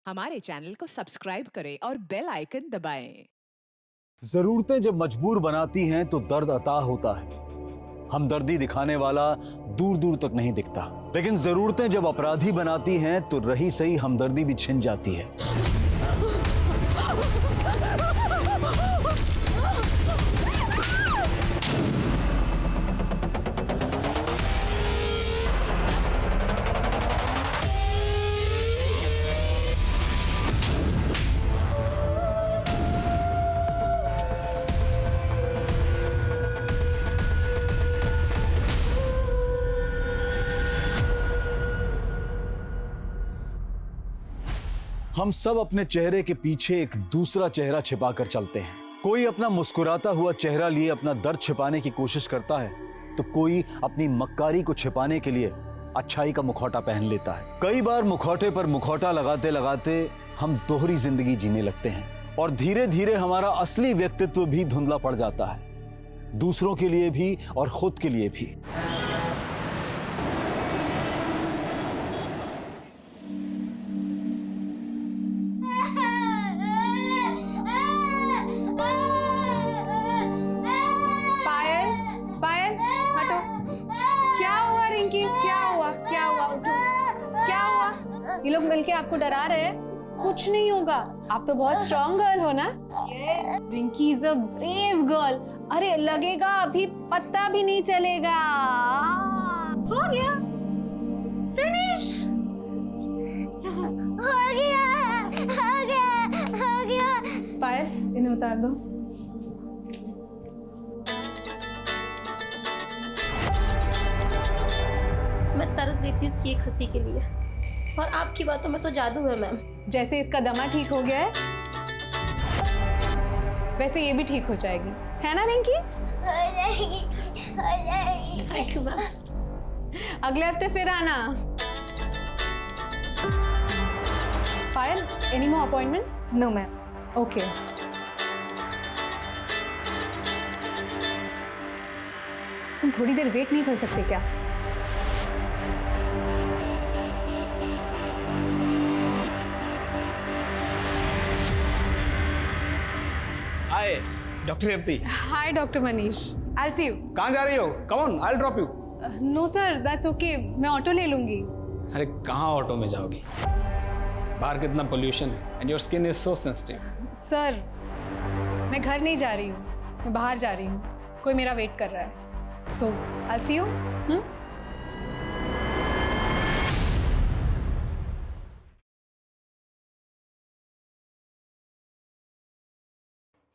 हमारे चैनल को सब्सक्राइब करें और बेल आइकन दबाएं। जरूरतें जब मजबूर बनाती हैं तो दर्द अता होता है। हमदर्दी दिखाने वाला दूर दूर तक नहीं दिखता, लेकिन जरूरतें जब अपराधी बनाती हैं तो रही सही हमदर्दी भी छिन जाती है। हम सब अपने चेहरे के पीछे एक दूसरा चेहरा छिपाकर चलते हैं। कोई अपना मुस्कुराता हुआ चेहरा लिए अपना दर्द छिपाने की कोशिश करता है, तो कोई अपनी मक्कारी को छिपाने के लिए अच्छाई का मुखौटा पहन लेता है। कई बार मुखौटे पर मुखौटा लगाते लगाते हम दोहरी जिंदगी जीने लगते हैं और धीरे धीरे हमारा असली व्यक्तित्व भी धुंधला पड़ जाता है, दूसरों के लिए भी और खुद के लिए भी। ये लोग मिलके आपको डरा रहे हैं? कुछ नहीं होगा, आप तो बहुत स्ट्रॉन्ग गर्ल हो ना। Rinki is a brave girl. अरे लगेगा अभी पता भी नहीं चलेगा। हो गया, फिनिश हो गया। पायल, इन्हें उतार दो। मैं तरस गई थी इसकी एक हंसी के लिए, और आपकी बातों में तो जादू है मैम। जैसे इसका दमा ठीक हो गया है, वैसे ये भी ठीक हो जाएगी, है ना रिंकी? हो जाएगी। Thank you ma'am. अगले हफ्ते फिर आना। Payal, any more appointments? No ma'am. Okay. तुम थोड़ी देर वेट नहीं कर सकते क्या? Hi doctor Revathi. Hi doctor Manish, I see you. कहाँ जा रही हो? Come on, I will drop you. No sir, that's okay, मैं ऑटो ले लूंगी। अरे कहाँ ऑटो में जाओगी? बाहर कितना पोल्यूशन है and your skin is so sensitive. Sir, मैं घर नहीं जा रही हूँ, मैं बाहर जा रही हूँ। कोई मेरा वेट कर रहा है, सो आई सी यू।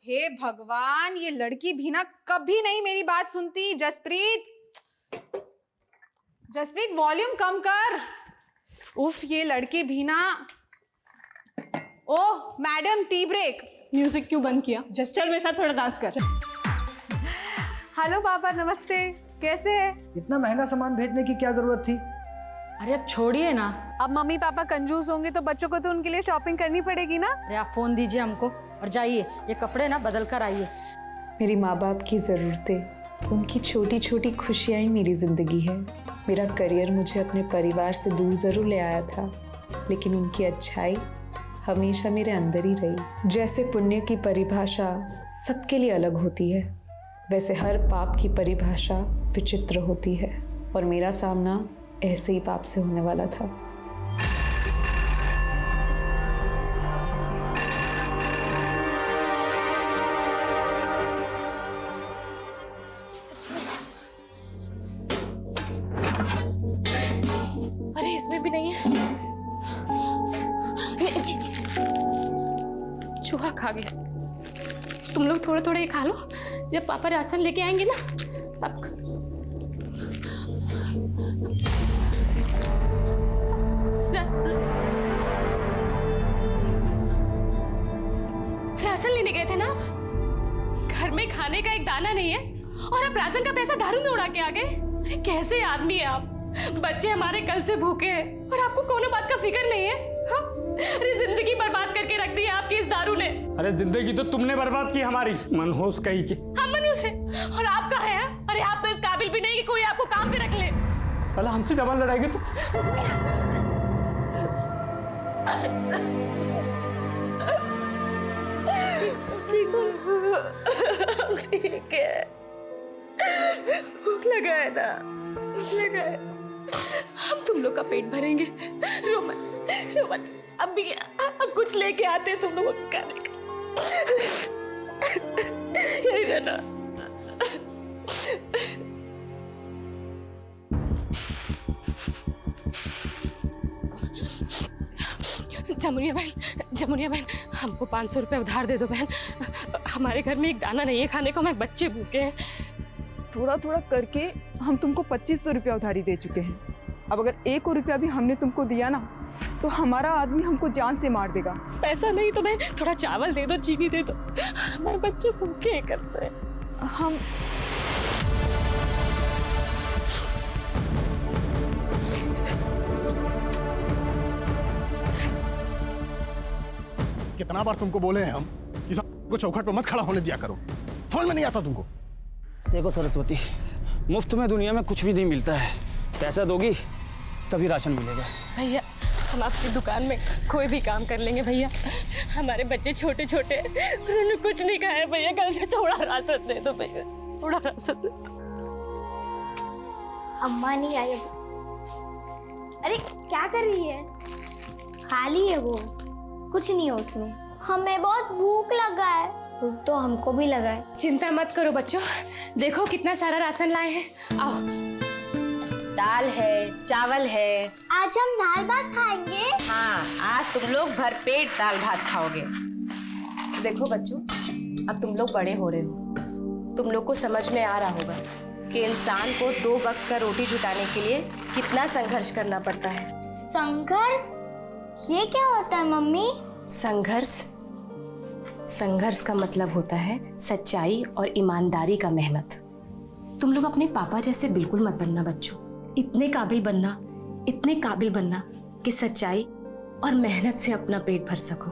हे भगवान, ये लड़की भी ना कभी नहीं मेरी बात सुनती। जसप्रीत, वॉल्यूम कम कर। उफ, ये लड़की भी ना। ओह मैडम, टी ब्रेक। म्यूजिक क्यों बंद किया? जस्ट चल मेरे साथ थोड़ा डांस कर। हेलो पापा, नमस्ते, कैसे हैं? इतना महंगा सामान भेजने की क्या जरूरत थी? अरे अब छोड़िए ना। अब मम्मी पापा कंजूस होंगे तो बच्चों को तो उनके लिए शॉपिंग करनी पड़ेगी ना। अरे आप फोन दीजिए हमको और जाइए, ये कपड़े ना बदल कर आइए। मेरी माँ बाप की ज़रूरतें, उनकी छोटी छोटी खुशियाँ ही मेरी ज़िंदगी है। मेरा करियर मुझे अपने परिवार से दूर ज़रूर ले आया था, लेकिन उनकी अच्छाई हमेशा मेरे अंदर ही रही। जैसे पुण्य की परिभाषा सबके लिए अलग होती है, वैसे हर पाप की परिभाषा विचित्र होती है, और मेरा सामना ऐसे ही पाप से होने वाला था। अरे इसमें भी नहीं है। चूहा खा गया। तुम लोग थोड़ा थोड़ा ये खा लो, जब पापा राशन लेके आएंगे ना तब। राशन लेने गए थे ना आप? घर में खाने का एक दाना नहीं है और आप राशन का पैसा दारू में उड़ा के आ गए। अरे कैसे आदमी है आप? बच्चे हमारे कल से भूखे हैं और आपको कोनो बात का फिक्र नहीं है। हाँ? अरे जिंदगी बर्बाद करके रख दी है आपकी इस दारू ने। अरे जिंदगी तो तुमने बर्बाद की हमारी, मनहूस कहीं की। हम मनहूस हैं और आप कहाँ हैं? अरे आप तो इस काबिल भी नहीं कि कोई आपको काम पे रख ले। साला हमसे जबान लड़ाएगी तो। ठीक है, भूख लगा है ना, भूख लगा है। हम तुम लोग का पेट भरेंगे। रो मत। अब कुछ लेके आते तुम लोगों को खाने का। यही रहना। जमुनिया बहन, हमको 500 रुपए उधार दे दो बहन। हमारे घर में एक दाना नहीं है खाने को, हमारे बच्चे भूखे हैं। थोड़ा थोड़ा करके हम तुमको 2500 रुपया उधारी दे चुके हैं। अब अगर 1 रुपया भी हमने तुमको दिया ना तो हमारा आदमी हमको जान से मार देगा। पैसा नहीं तो बहन थोड़ा चावल दे दो, चीनी दे दो, हमारे बच्चे भूखे हैं कल से। हम कितना बार तुमको बोले हैं हम कि को चौखट पर मत खड़ा होने दिया करो, समझ में नहीं आता तुमको? देखो सरस्वती, मुफ्त में दुनिया में कुछ भी नहीं मिलता है। पैसा दोगी तभी राशन मिलेगा। भैया हम आपकी दुकान में कोई भी काम कर लेंगे भैया। हमारे बच्चे छोटे छोटे, उन्होंने कुछ नहीं खाया भैया। कल से थोड़ा राशन दे दो भैया, थोड़ा राशन दे दो। अम्मा नहीं आई। अरे क्या कर रही है? खाली है वो, कुछ नहीं है उसमें। हमें बहुत भूख लगा है। भूख तो हमको भी लगा है। चिंता मत करो बच्चों, देखो कितना सारा राशन लाए हैं। आओ, दाल है, चावल है। आज हम दाल भात खाएंगे। हाँ, आज तुम लोग भरपेट दाल भात खाओगे। देखो बच्चों, अब तुम लोग बड़े हो रहे हो, तुम लोग को समझ में आ रहा होगा कि इंसान को 2 वक्त का रोटी जुटाने के लिए कितना संघर्ष करना पड़ता है। संघर्ष? ये क्या होता है मम्मी? संघर्ष का मतलब होता है सच्चाई और ईमानदारी का मेहनत। तुम लोग अपने पापा जैसे बिल्कुल मत बनना बच्चों। इतने काबिल बनना कि सच्चाई और मेहनत से अपना पेट भर सको।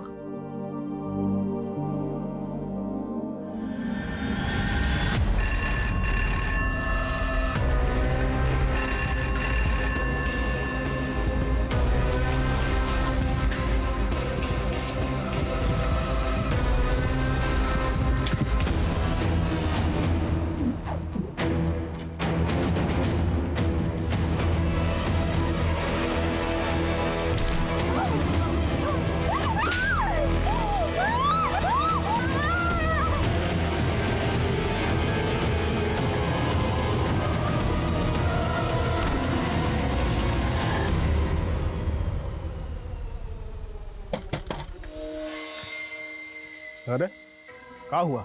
अरे क्या हुआ?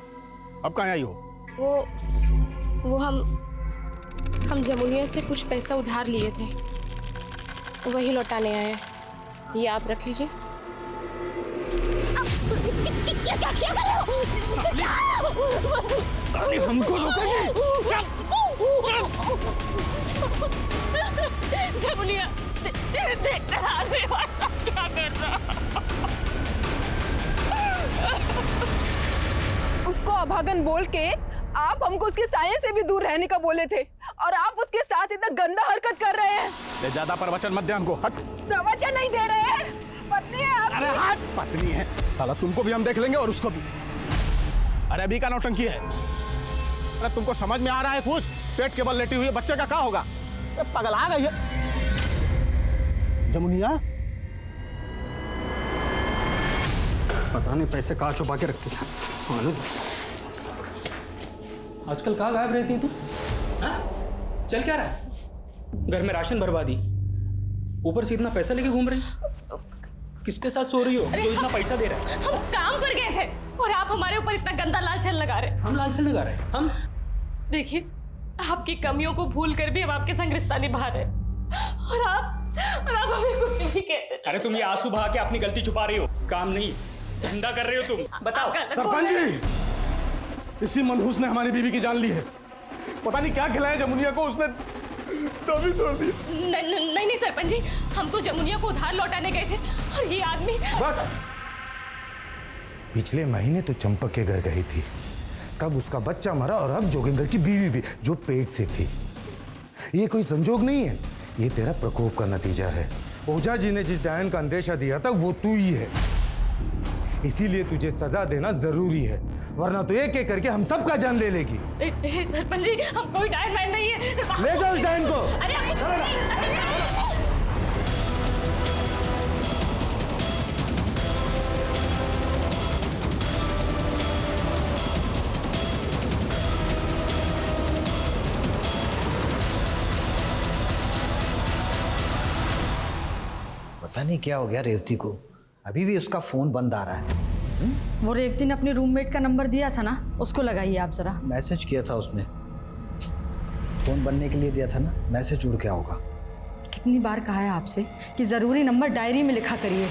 अब कहाँ आई हो? वो हम जमुनिया से कुछ पैसा उधार लिए थे, वही लौटाने आए हैं। ये आप रख लीजिए। अरे हमको जमुनिया देखना क्या कर रहा। उसको अभागन बोल के आप हमको उसके साये से भी दूर रहने का बोले थे और आप उसके साथ इतना गंदा हरकत कर रहे हैं। ज्यादा प्रवचन मत दे हमको। हट। प्रवचन नहीं दे रहे हैं, पत्नी है आपकी। अरे हट, पत्नी है साला, तुमको भी हम देख लेंगे और उसको भी। अरे अभी का नौटंकी है? अरे तुमको समझ में आ रहा है कुछ? पेट के बल लेटी हुई है, बच्चे का क्या होगा? पागल आ गई है जमुनिया। पता नहीं पैसे कहाँ छुपा के रखते थे। आजकल कहाँ गायब रहती तू? हाँ? चल क्या रहा है? घर में राशन बर्बादी, ऊपर से इतना पैसा लेके घूम रही। किसके साथ सो रही हो जो इतना पैसा दे रहा है? हम काम पर गए थे और आप हमारे ऊपर इतना गंदा लालचन लगा रहे। हम लालचन लगा रहे? हम देखिए, आपकी कमियों को भूल कर भी हम आपके संग रिश्ता निभा रहे और आप हमें कुछ भी कहते। अरे तुम ये आंसू बहा के अपनी गलती छुपा रही हो, काम नहीं धंधा कर रहे हो तुम। बताओ। सरपंच जी, इसी मनहूस ने हमारी बीवी की जान ली है। पता नहीं क्या खिलाया जमुनिया को, उसने तभी तोड़ दी। नहीं सरपंच जी, हम तो जमुनिया को उधार लौटाने गए थे और ये आदमी। बस, पिछले महीने तो चंपक के घर गई थी, तब उसका बच्चा मरा और अब जोगिंदर की बीवी भी, जो पेट से थी। ये कोई संजोग नहीं है, ये तेरा प्रकोप का नतीजा है। ओझा जी ने जिस डायन का अंदेशा दिया था वो तू ही है, इसीलिए तुझे सजा देना जरूरी है, वरना तो एक एक करके हम सबका जान ले लेगी। सरपंच जी, हम कोई डायन वायन नहीं है। ले जाओ इस डायन को। पता नहीं क्या हो गया रेवती को, अभी भी उसका फोन बंद आ रहा है। वो रेवती ने अपने रूममेट का नंबर दिया था ना, उसको लगाइए आप जरा। मैसेज किया था उसने, फोन बनने के लिए दिया था ना, मैसेज उड़ गया होगा। कितनी बार कहा है आपसे कि जरूरी नंबर डायरी में लिखा करिए।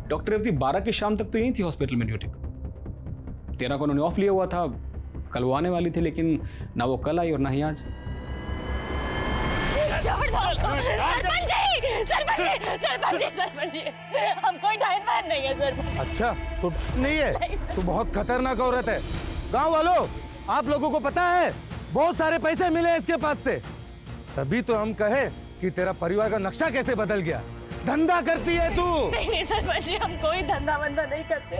डॉक्टर रेवती 12 की शाम तक तो यही थी हॉस्पिटल में ड्यूटी पे। 13 को उन्होंने ऑफ लिया हुआ था, कल वो आने वाली थी, लेकिन ना वो कल आई और ना ही आज। सरपंच जी, हम कोई डायन वायन नहीं है सर। अच्छा, तो नहीं है, तू बहुत खतरनाक औरत है। गांव वालों, आप लोगों को पता है बहुत सारे पैसे मिले हैं इसके पास से, तभी तो हम कहे कि तेरा परिवार का नक्शा कैसे बदल गया। धंधा करती है तू। नहीं सरपंच जी, हम कोई धंधा वंधा नहीं करते,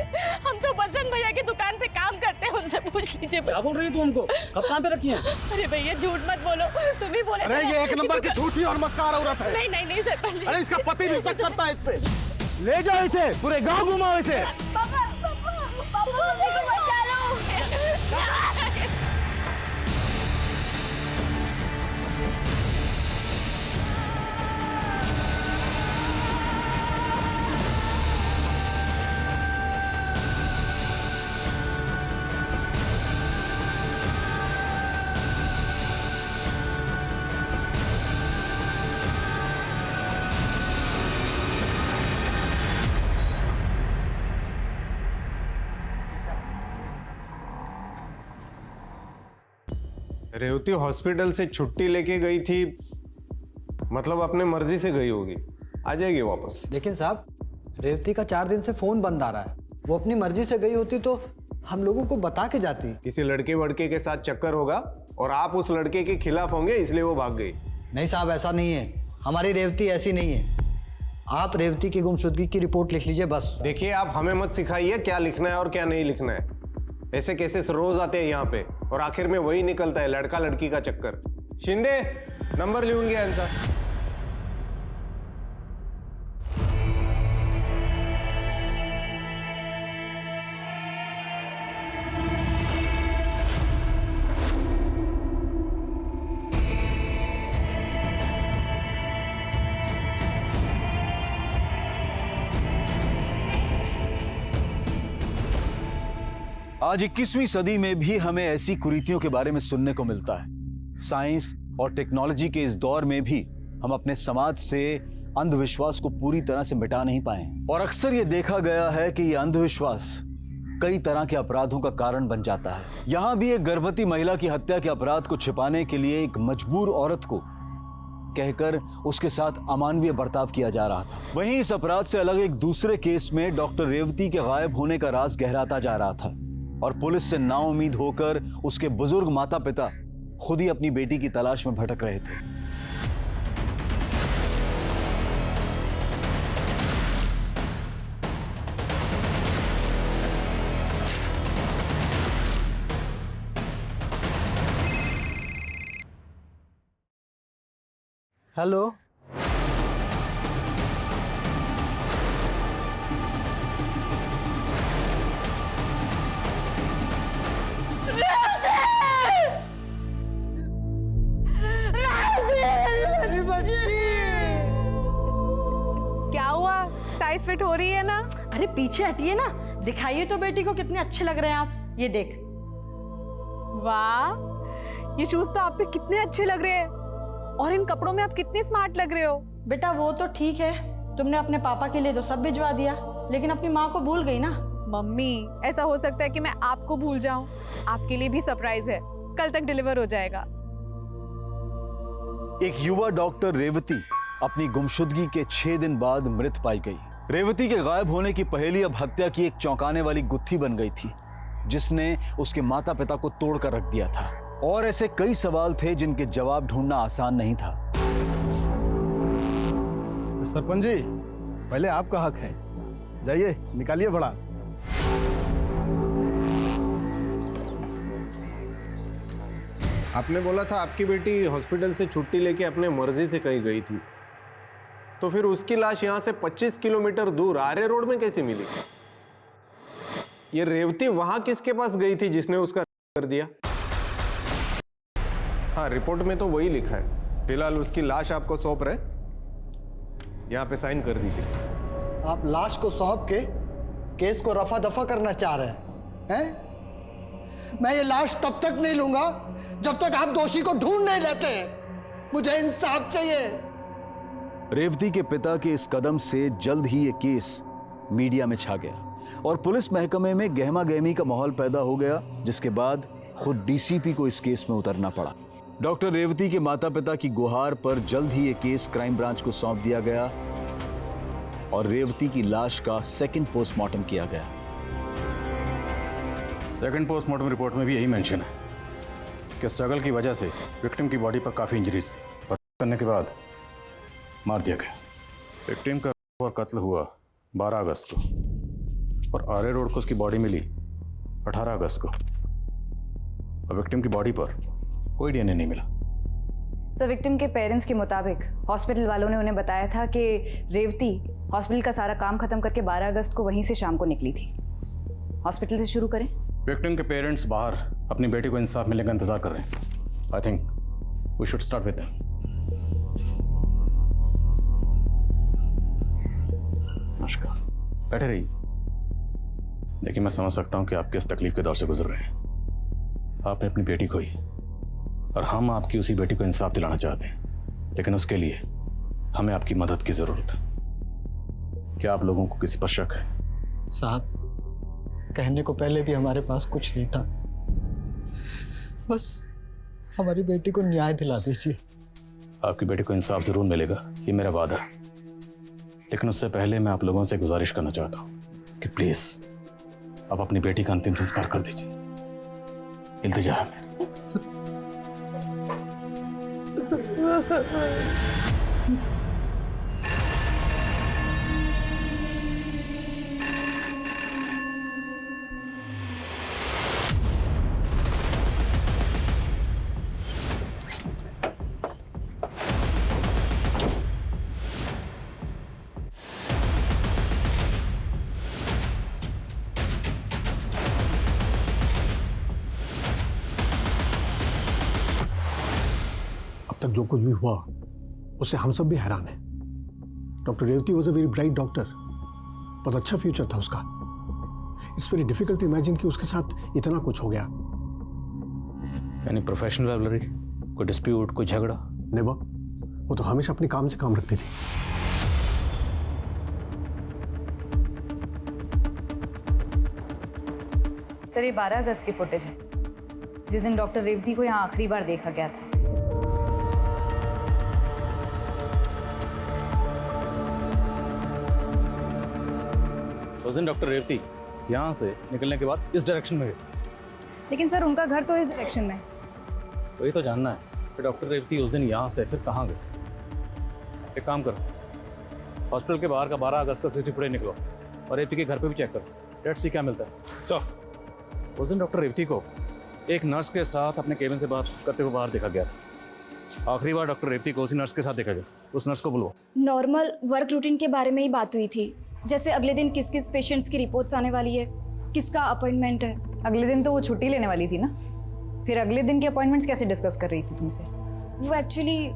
हम तो बसंत भैया की दुकान पे काम करते हैं, उनसे पूछ लीजिए। क्या बोल रही है तू हमको? कब काम पे रखी है? अरे भैया झूठ मत बोलो, तुम ही बोले। अरे ये एक नंबर की झूठी और मक्कार औरत है। नहीं नहीं नहीं सरपंच जी। अरे इसका पति भी शक करता है इस पे। ले जाओ इसे, पूरे गांव घुमाओ इसे। बचा लो। रेवती हॉस्पिटल से छुट्टी लेके गई थी, मतलब अपने मर्जी से गई होगी, आ जाएगी वापस। लेकिन साहब, रेवती का 4 दिन से फोन बंद आ रहा है। वो अपनी मर्जी से गई होती तो हम लोगों को बता के जाती। किसी लड़के वड़के के साथ चक्कर होगा और आप उस लड़के के खिलाफ होंगे, इसलिए वो भाग गई। नहीं साहब, ऐसा नहीं है, हमारी रेवती ऐसी नहीं है। आप रेवती की गुमशुदगी की रिपोर्ट लिख लीजिए बस। देखिए, आप हमें मत सिखाइए क्या लिखना है और क्या नहीं लिखना है। ऐसे केसेस रोज आते हैं यहाँ पे और आखिर में वही निकलता है, लड़का लड़की का चक्कर। शिंदे, नंबर लिहून घ्या यांचा। आज 21वीं सदी में भी हमें ऐसी कुरीतियों के बारे में सुनने को मिलता है। साइंस और टेक्नोलॉजी के इस दौर में भी हम अपने समाज से अंधविश्वास को पूरी तरह से मिटा नहीं पाए और अक्सर ये देखा गया है कि यह अंधविश्वास कई तरह के अपराधों का कारण बन जाता है। यहां भी एक गर्भवती महिला की हत्या के अपराध को छिपाने के लिए एक मजबूर औरत को कहकर उसके साथ अमानवीय बर्ताव किया जा रहा था। वहीं इस अपराध से अलग एक दूसरे केस में डॉक्टर रेवती के गायब होने का राज गहराता जा रहा था और पुलिस से नाउम्मीद होकर उसके बुजुर्ग माता पिता खुद ही अपनी बेटी की तलाश में भटक रहे थे। हेलो, क्या हुआ? साइज फिट हो रही है ना? अरे पीछे हटिए ना, दिखाइए तो बेटी को कितने अच्छे लग रहे हैं आप। ये देख। वाह, ये शूज तो आप पे कितने अच्छे लग रहे हैं और इन कपड़ों में आप कितने स्मार्ट लग रहे हो। बेटा वो तो ठीक है, तुमने अपने पापा के लिए तो सब भिजवा दिया, लेकिन अपनी माँ को भूल गई ना। मम्मी, ऐसा हो सकता है कि मैं आपको भूल जाऊं। आपके लिए भी सरप्राइज है, कल तक डिलीवर हो जाएगा। एक युवा डॉक्टर रेवती अपनी गुमशुदगी के 6 दिन बाद मृत पाई गई रेवती के गायब होने की पहेली अब हत्या की एक चौंकाने वाली गुत्थी बन गई थी, जिसने उसके माता पिता को तोड़कर रख दिया था। और ऐसे कई सवाल थे जिनके जवाब ढूंढना आसान नहीं था। सरपंच जी, पहले आपका हक है, जाइए निकालिए भड़ास। आपने बोला था आपकी बेटी हॉस्पिटल से छुट्टी लेके अपने मर्जी से कहीं गई थी, तो फिर उसकी लाश यहां से 25 किलोमीटर दूर आर्य रोड में कैसे मिली? ये रेवती वहां किसके पास गई थी जिसने उसका कर दिया? हाँ, रिपोर्ट में तो वही लिखा है। फिलहाल उसकी लाश आपको सौंप रहे, यहाँ पे साइन कर दीजिए। आप लाश को सौंप के केस को रफा दफा करना चाह रहे हैं? मैं ये लाश तब तक नहीं लूंगा जब तक आप दोषी को ढूंढ नहीं लेते। मुझे इंसाफ चाहिए। रेवती के पिता के इस कदम से जल्द ही ये केस मीडिया में छा गया और पुलिस महकमे में गहमा गहमी का माहौल पैदा हो गया, जिसके बाद खुद डीसीपी को इस केस में उतरना पड़ा। डॉक्टर रेवती के माता पिता की गुहार पर जल्द ही ये केस क्राइम ब्रांच को सौंप दिया गया और रेवती की लाश का सेकंड पोस्टमार्टम किया गया। सेकंड पोस्टमार्टम रिपोर्ट में भी यही मेंशन है कि स्ट्रगल की वजह से विक्टिम की बॉडी पर काफ़ी इंजरीज थी और करने के बाद मार दिया गया। विक्टिम का और कत्ल हुआ 12 अगस्त को और आर्य रोड को उसकी बॉडी मिली 18 अगस्त को और विक्टिम की बॉडी पर कोई डीएनए नहीं मिला। सर, विक्टिम के पेरेंट्स के मुताबिक हॉस्पिटल वालों ने उन्हें बताया था कि रेवती हॉस्पिटल का सारा काम खत्म करके 12 अगस्त को वहीं से शाम को निकली थी। हॉस्पिटल से शुरू करें। विक्टिम के पेरेंट्स बाहर अपनी बेटी को इंसाफ मिलने का इंतजार कर रहे हैं। I think we should start with them. नमस्कार, बैठे रहिए। देखिए, मैं समझ सकता हूं कि आप किस तकलीफ के दौर से गुजर रहे हैं। आपने अपनी बेटी खोई और हम आपकी उसी बेटी को इंसाफ दिलाना चाहते हैं, लेकिन उसके लिए हमें आपकी मदद की जरूरत है। क्या आप लोगों को किसी पर शक है? साहब, कहने को पहले भी हमारे पास कुछ नहीं था, बस हमारी बेटी को न्याय दिला दीजिए। आपकी बेटी को इंसाफ जरूर मिलेगा, ये मेरा वादा है। लेकिन उससे पहले मैं आप लोगों से गुजारिश करना चाहता हूँ कि प्लीज आप अपनी बेटी का अंतिम संस्कार कर दीजिए। इल्तिजा है मेरी। तक जो कुछ भी हुआ उससे हम सब भी हैरान हैं। Doctor Revati was a very bright doctor, बहुत अच्छा फ्यूचर था उसका। It's very difficult to imagine कि उसके साथ इतना कुछ हो गया। यानी प्रोफेशनल राइवलरी, कोई डिस्प्यूट, कोई झगड़ा? नेवर। वो तो हमेशा अपने काम से काम रखती थी। सर, ये 12 अगस्त की फुटेज है, जिस दिन डॉक्टर रेवती को यहाँ आखिरी बार देखा गया था। उस दिन डॉक्टर रेवती यहाँ से निकलने के बाद इस डायरेक्शन में गए। लेकिन सर, उनका घर तो इस डायरेक्शन में। वही तो जानना है कि डॉक्टर रेवती उस दिन यहाँ से फिर कहाँ गए। एक काम करो, हॉस्पिटल के बाहर का 12 अगस्त का सीसीटीवी फुटेज निकलो और रेवती के घर पे भी चेक करो। लेट्स सी क्या मिलता है। सर, उस दिन डॉक्टर रेवती को एक नर्स के साथ अपने केबिन से बात करते हुए बाहर देखा गया था। आखिरी बार डॉक्टर रेवती को उसी नर्स के साथ देखा गया। उस नर्स को बुलवाओ। नॉर्मल वर्क रूटीन के बारे में ही बात हुई थी, जैसे अगले दिन किस किस पेशेंट्स की रिपोर्ट्स आने वाली है, किसका अपॉइंटमेंट है। अगले दिन तो वो छुट्टी लेने वाली थी ना, फिर अगले दिन के अपॉइंटमेंट्स कैसे डिस्कस कर रही थी तुमसे? वो एक्चुअली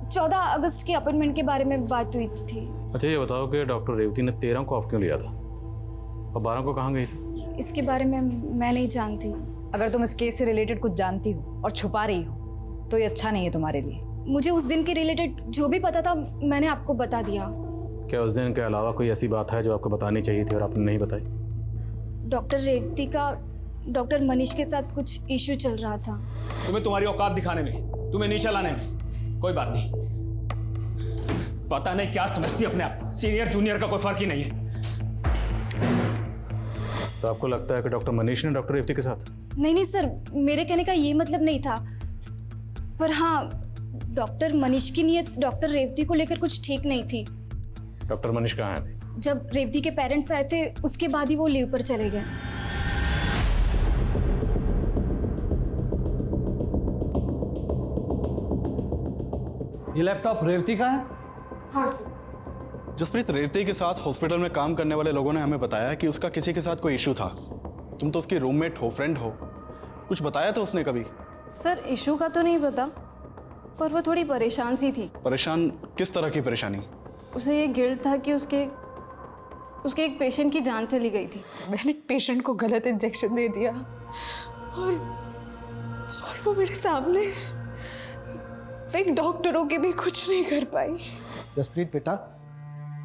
14 अगस्त के अपॉइंटमेंट के बारे में बात हुई थी। अच्छा, ये बताओ कि डॉक्टर रेवती ने 13 को ऑफ क्यों लिया था और 12 को कहाँ गई थी? इसके बारे में मैं नहीं जानती। अगर तुम इस केस से रिलेटेड कुछ जानती हो और छुपा रही हो तो ये अच्छा नहीं है तुम्हारे लिए। मुझे उस दिन के रिलेटेड जो भी पता था मैंने आपको बता दिया। क्या उस दिन के अलावा कोई ऐसी बात है जो आपको बतानी चाहिए थी और आपने नहीं बताई? डॉक्टर रेवती का डॉक्टर मनीष के साथ कुछ इश्यू चल रहा था। तुम्हें तुम्हारी औकात दिखाने में, तुम्हें नहीं चलाने में कोई बात नहीं। पता नहीं क्या समझती अपने आप, सीनियर जूनियर का कोई फर्क ही नहीं है। तो आपको लगता है कि डॉक्टर मनीष ने डॉक्टर रेवती के साथ? नहीं सर, मेरे कहने का ये मतलब नहीं था, पर हाँ, डॉक्टर मनीष की नीयत डॉक्टर रेवती को लेकर कुछ ठीक नहीं थी। डॉक्टर मनीष कहाँ है अभी? जब रेवती के पेरेंट्स आए थे उसके बाद ही वो लीव पर चले गए। ये लैपटॉप रेवती का है? हाँ सर। जसप्रीत, रेवती के साथ हॉस्पिटल में काम करने वाले लोगों ने हमें बताया कि उसका किसी के साथ कोई इशू था। तुम तो उसकी रूममेट हो, फ्रेंड हो, कुछ बताया तो उसने कभी? सर इशू का तो नहीं पता, पर वो थोड़ी परेशान सी थी। परेशान? किस तरह की परेशानी? उसे ये गिल्ट था कि उसके एक पेशेंट की जान चली गई थी। मैंने एक पेशेंट को गलत इंजेक्शन दे दिया और वो मेरे सामने, एक डॉक्टरों के भी कुछ नहीं कर पाई। जसप्रीत बेटा,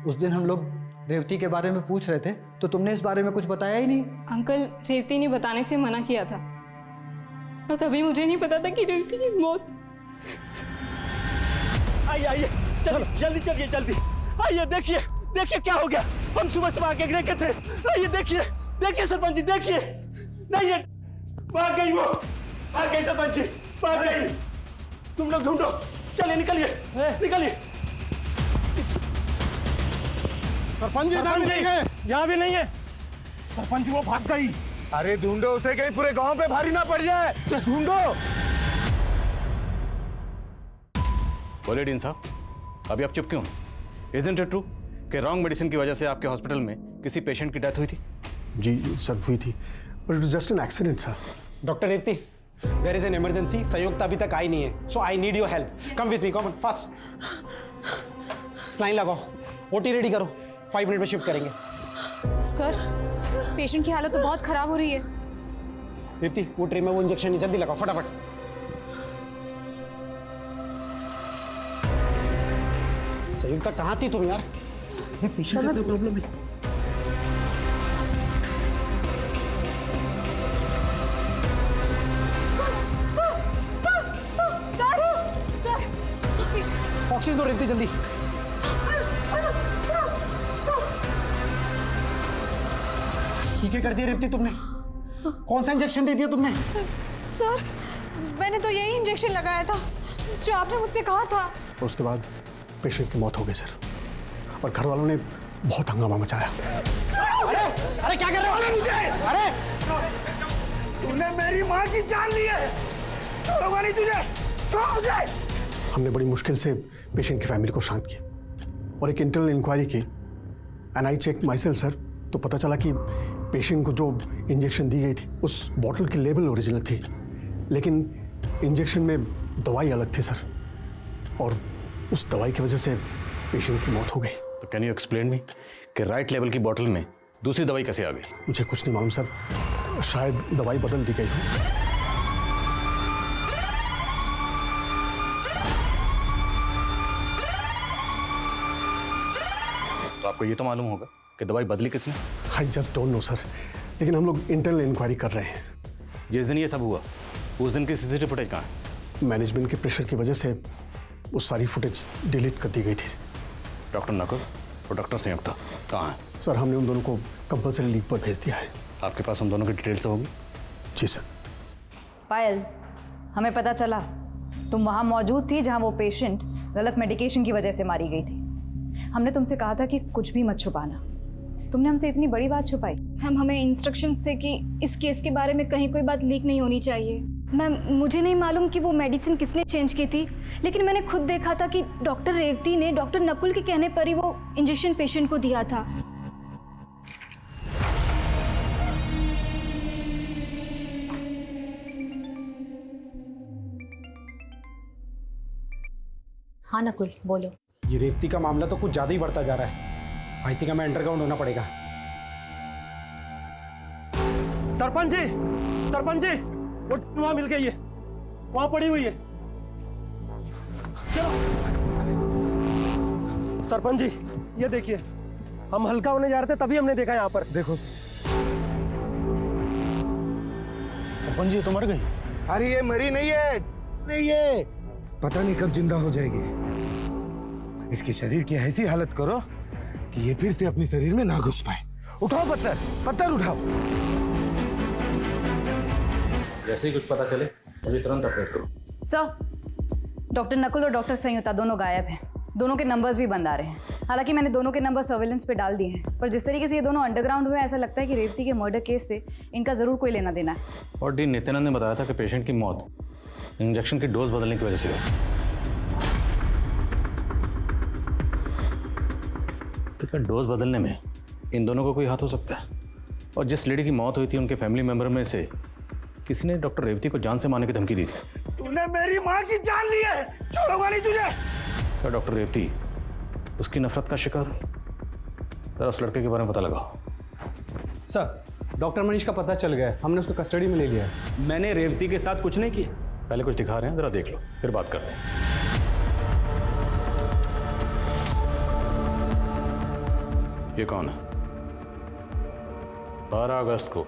उस दिन हम लोग रेवती के बारे में पूछ रहे थे तो तुमने इस बारे में कुछ बताया ही नहीं। अंकल, रेवती ने बताने से मना किया था और तभी मुझे नहीं पता था कि रेवती की मौत। आइए आइए, चलिए जल्दी चलिए जल्दी। आइए देखिए देखिए क्या हो गया, हम सुबह सुबह आके देखे थे। आइए देखिए देखिए सरपंच जी, देखिए। नहीं ये भाग गई, वो भाग गई सरपंच जी, भाग गई। तुम लोग ढूंढो, चलिए निकलिए निकलिए। सरपंच जी इधर भी नहीं है। यहाँ भी नहीं है सरपंच, वो भाग गई। अरे ढूंढो उसे, कहीं पूरे गांव पे भारी ना पड़ जाए। ढूंढो। बोलिए डीन साहब, अभी आप चुप क्यों? Isn't it true कि रॉन्ग मेडिसिन की वजह से आपके हॉस्पिटल में किसी पेशेंट की डेथ हुई थी? जी सर, हुई थी, but it just an accident sir. Doctor Revathi, there is an emergency. Sanyukt अभी तक आई नहीं है, so I need your help. Come with me, come fast. Saline लगाओ, ओटी रेडी करो, 5 मिनट में शिफ्ट करेंगे। सर, पेशेंट की हालत तो बहुत खराब हो रही है। रेवती, वो ट्रे में वो इंजेक्शन जल्दी लगाओ, फटाफट। संयुक्ता, कहाँ थी तुम यार? पेशेंट का प्रॉब्लम है। ऑक्सीजन दो रेवती, जल्दी। ठीक है कर दिया रेवती तुमने। कौन सा इंजेक्शन दे दिया तुमने? सर, मैंने तो यही इंजेक्शन लगाया था जो आपने मुझसे कहा था। उसके बाद पेशेंट की मौत हो गई सर, और घर वालों ने बहुत हंगामा मचाया। अरे क्या कर रहे हो मुझे? अरे तूने मेरी माँ की जान ली है, छोड़ूंगा नहीं तुझे, छोड़ मुझे। हमने बड़ी मुश्किल से पेशेंट की फैमिली को शांत किया और एक इंटरनल इंक्वायरी की, and I check myself sir, तो पता चला कि पेशेंट को जो इंजेक्शन दी गई थी उस बॉटल की लेबल ओरिजिनल थी, लेकिन इंजेक्शन में दवाई अलग थी सर, और उस दवाई की वजह से पेशेंट की मौत हो गई। तो कैन यू एक्सप्लेन मी कि राइट लेवल की बोतल में दूसरी दवाई कैसे आ गई? मुझे कुछ नहीं मालूम सर, शायद दवाई बदल दी गई हो। तो आपको ये तो मालूम होगा कि दवाई बदली किसने? I just don't know sir, लेकिन हम लोग इंटरनल इंक्वायरी कर रहे हैं। जिस दिन ये सब हुआ उस दिन की सीसीटीवी फुटेज कहाँ है? मैनेजमेंट के प्रेशर की वजह से वो सारी फुटेज डिलीट कर दी गई थी। डॉक्टर नकुल और डॉक्टर संयुक्ता कहाँ हैं? सर, हमने उन दोनों को कंपल्सरी लीव पर भेज दिया है। आपके पास उन दोनों की डिटेल्स होगी? जी सर। पायल, हमें पता चला तुम वहाँ मौजूद थी जहाँ वो पेशेंट गलत मेडिकेशन की वजह से मारी गई थी। हमने तुमसे कहा था कि कुछ भी मत छुपाना, तुमने हमसे इतनी बड़ी बात छुपाई। मैम, हमें इंस्ट्रक्शंस थे कि इस केस के बारे में कहीं कोई बात लीक नहीं होनी चाहिए। मैम, मुझे नहीं मालूम कि वो मेडिसिन किसने चेंज की थी, लेकिन मैंने खुद देखा था कि डॉक्टर रेवती ने डॉक्टर नकुल के कहने पर ही वो इंजेक्शन पेशेंट को दिया था। हाँ नकुल, बोलो। ये रेवती का मामला तो कुछ ज्यादा ही बढ़ता जा रहा है। आई थिंक हमें अंडरग्राउंड होना पड़ेगा। सरपंच जी, सरपंच जी, वो वहां मिल गई है, वहां पड़ी हुई है। चलो सरपंच जी, ये देखिए, हम हल्का होने जा रहे थे तभी हमने देखा यहाँ पर। देखो सरपंच जी, तो मर गई। अरे ये मरी नहीं है, नहीं है, पता नहीं कब जिंदा हो जाएगी। इसके शरीर की ऐसी हालत करो कि ये फिर से अपने शरीर में ना घुस पाए। उठाओ पत्थर, पत्थर उठाओ। जैसे ही कुछ पता चले मुझे तुरंत अपडेट करो। सर, डॉक्टर नकुल और डॉक्टर संयुक्ता दोनों गायब हैं। दोनों के नंबर्स भी बंद आ रहे हैं। हालांकि मैंने दोनों के नंबर सर्वेलेंस पे डाल दिए हैं, पर जिस तरीके से ये दोनों अंडरग्राउंड हुए, ऐसा लगता है कि रेवती के मर्डर केस से इनका जरूर कोई लेना देना है। और डी नित्यानंद ने बताया था कि पेशेंट की मौत इंजेक्शन की डोज बदलने की वजह से हुई। तो क्या डोज बदलने में इन दोनों को कोई हाथ हो सकता है? और जिस लेडी की मौत हुई थी उनके फैमिली मेंबर में से किसी ने डॉक्टर रेवती को जान से मारने की धमकी दी थी। तूने मेरी माँ की जान ली है, छोड़ूंगा नहीं तुझे। क्या डॉक्टर रेवती उसकी नफरत का शिकार हुई? जरा उस लड़के के बारे में पता लगाओ। सर, डॉक्टर मनीष का पता चल गया है, हमने उसको कस्टडी में ले लिया है। मैंने रेवती के साथ कुछ नहीं किया। पहले कुछ दिखा रहे हैं, जरा देख लो, फिर बात करते हैं। ये कौन है? 12 अगस्त को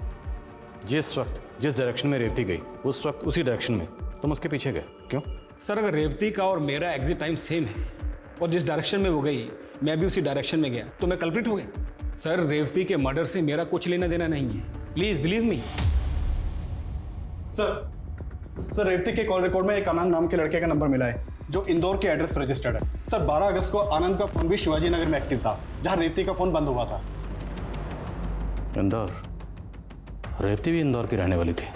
जिस वक्त जिस डायरेक्शन में रेवती गई, उस वक्त उसी डायरेक्शन में तुम उसके पीछे गए, क्यों? सर, अगर रेवती का और मेरा एग्जिट टाइम सेम है और जिस डायरेक्शन में वो गई मैं भी उसी डायरेक्शन में गया, तो मैं कल्प्रिट हो गया। सर, रेवती के मर्डर से मेरा कुछ लेना देना नहीं है। Please believe me. Sir, Revati के कॉल रिकॉर्ड में एक आनंद नाम के लड़के का नंबर मिला है जो इंदौर के एड्रेस पर रजिस्टर्ड है। सर, 12 अगस्त को आनंद का फोन भी शिवाजी नगर में एक्टिव था, जहां रेवती का फोन बंद हुआ था। इंदौर? रेवती भी इंदौर की रहने वाली थी।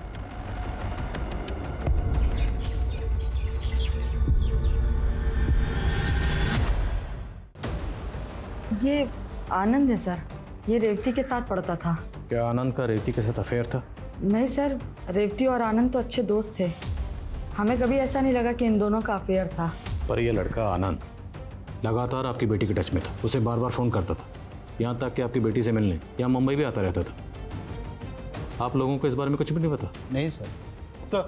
ये आनंद है सर, ये रेवती के साथ पढ़ता था। क्या आनंद का रेवती के साथ अफेयर था? नहीं सर, रेवती और आनंद तो अच्छे दोस्त थे। हमें कभी ऐसा नहीं लगा कि इन दोनों का अफेयर था। पर यह लड़का आनंद लगातार आपकी बेटी के टच में था, उसे बार बार फोन करता था, यहाँ तक कि आपकी बेटी से मिलने यहाँ मुंबई भी आता रहता था। आप लोगों को इस बारे में कुछ भी नहीं पता? नहीं सर।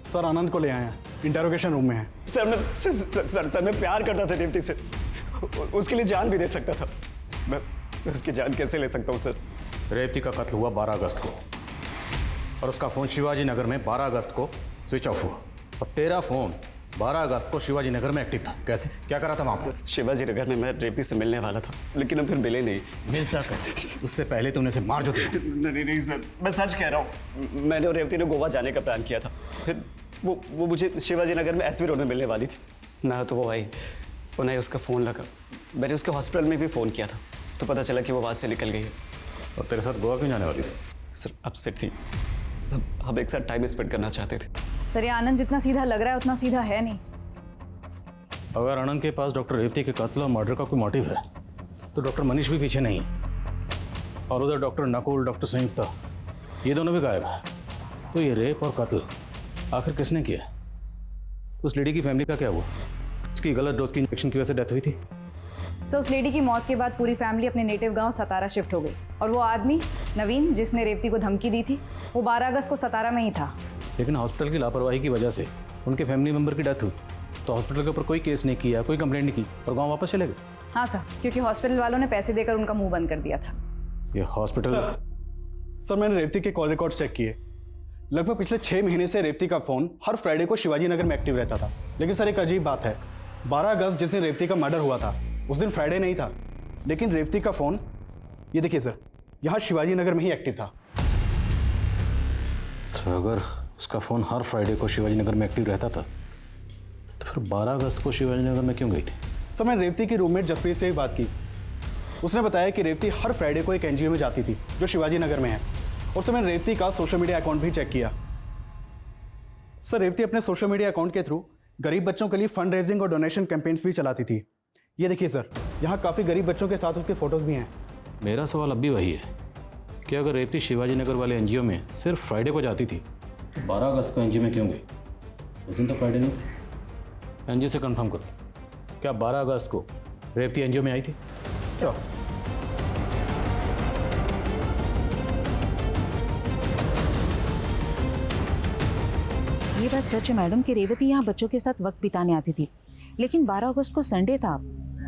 सर, आनंद को ले आए हैं, इंटेरोगेशन रूम में है। सर, मैं प्यार करता था रेवती से, उसके लिए जान भी दे सकता था। मैं उसकी जान कैसे ले सकता हूँ सर? रेवती का कत्ल हुआ 12 अगस्त को और उसका फोन शिवाजी नगर में 12 अगस्त को स्विच ऑफ हुआ, और तेरा फोन 12 अगस्त को शिवाजी नगर में एक्टिव था। कैसे? क्या करा था वहां पर? शिवाजी नगर में मैं रेवती से मिलने वाला था, लेकिन हम फिर मिले नहीं। मिलता कैसे? उससे पहले तुमने उसे मार जो दिया। नहीं सर, मैं सच कह रहा हूँ। मैंने और रेवती ने गोवा जाने का प्लान किया था। फिर वो मुझे शिवाजी नगर में एसवी रोड में मिलने वाली थी। ना तो वो आई और ना ही उसका फ़ोन लगा। मैंने उसके हॉस्पिटल में भी फ़ोन किया था, तो पता चला कि वो वहाँ से निकल गई है। और तेरे साथ गोवा क्यों जाने वाली थी? सर, अपसेट थी। हम एक साथ टाइम स्पेंड करना चाहते थे। सर, ये आनंद जितना सीधा लग रहा है उतना सीधा है नहीं। अगर आनंद के पास डॉक्टर रेवती के कत्ल और मर्डर का कोई मोटिव है, तो डॉक्टर मनीष भी पीछे नहीं है। और उधर डॉक्टर नकुल, डॉक्टर संयुक्ता, ये दोनों भी गायब है। तो ये रेप और कत्ल आखिर किसने किया? उस लेडी की फैमिली का क्या हुआ? उसकी गलत डोज की इंजेक्शन की वजह से डेथ हुई थी। सर, उस लेडी की मौत के बाद पूरी फैमिली अपने नेटिव गांव सतारा शिफ्ट हो गई, और वो आदमी नवीन जिसने रेवती को धमकी दी थी, वो 12 अगस्त को सतारा में ही था। लेकिन हॉस्पिटल की लापरवाही की वजह से उनके फैमिली मेंबर की डेथ हुई, तो हॉस्पिटल के ऊपर कोई केस नहीं किया, कोई कंप्लेंट नहीं की और गाँव वापस चले गए। हाँ सर, क्योंकि हॉस्पिटल वालों ने पैसे देकर उनका मुंह बंद कर दिया था। ये हॉस्पिटल? सर, मैंने रेवती के कॉल रिकॉर्ड चेक किए। लगभग पिछले 6 महीने से रेवती का फोन हर फ्राइडे को शिवाजी नगर में एक्टिव रहता था। लेकिन सर, एक अजीब बात है, 12 अगस्त जिस दिन रेवती का मर्डर हुआ था उस दिन फ्राइडे नहीं था, लेकिन रेवती का फोन, ये देखिए सर, यहाँ शिवाजी नगर में ही एक्टिव था। तो अगर उसका फोन हर फ्राइडे को शिवाजी नगर में एक्टिव रहता था, तो फिर 12 अगस्त को शिवाजी नगर में क्यों गई थी? सर, मैंने रेवती की रूममेट जसप्रीत से भी बात की। उसने बताया कि रेवती हर फ्राइडे को एक एनजीओ में जाती थी जो शिवाजी नगर में है। और सर, मैंने रेवती का सोशल मीडिया अकाउंट भी चेक किया। सर, रेवती अपने सोशल मीडिया अकाउंट के थ्रू गरीब बच्चों के लिए फंड रेजिंग और डोनेशन कैंपेन्स भी चलाती थी। ये देखिए सर, यहाँ काफ़ी गरीब बच्चों के साथ उसके फोटोज़ भी हैं। मेरा सवाल अब भी वही है कि अगर रेवती शिवाजी नगर वाले एनजीओ में सिर्फ फ्राइडे को जाती थी, तो 12 अगस्त को एनजीओ में क्यों गई? उस दिन तो फ्राइडे नहीं था। एनजीओ से कंफर्म करो, क्या 12 अगस्त को रेवती एनजीओ में आई थी? ये बात सच है मैडम कि रेवती यहाँ बच्चों के साथ वक्त बिताने आती थी, लेकिन 12 अगस्त को संडे था,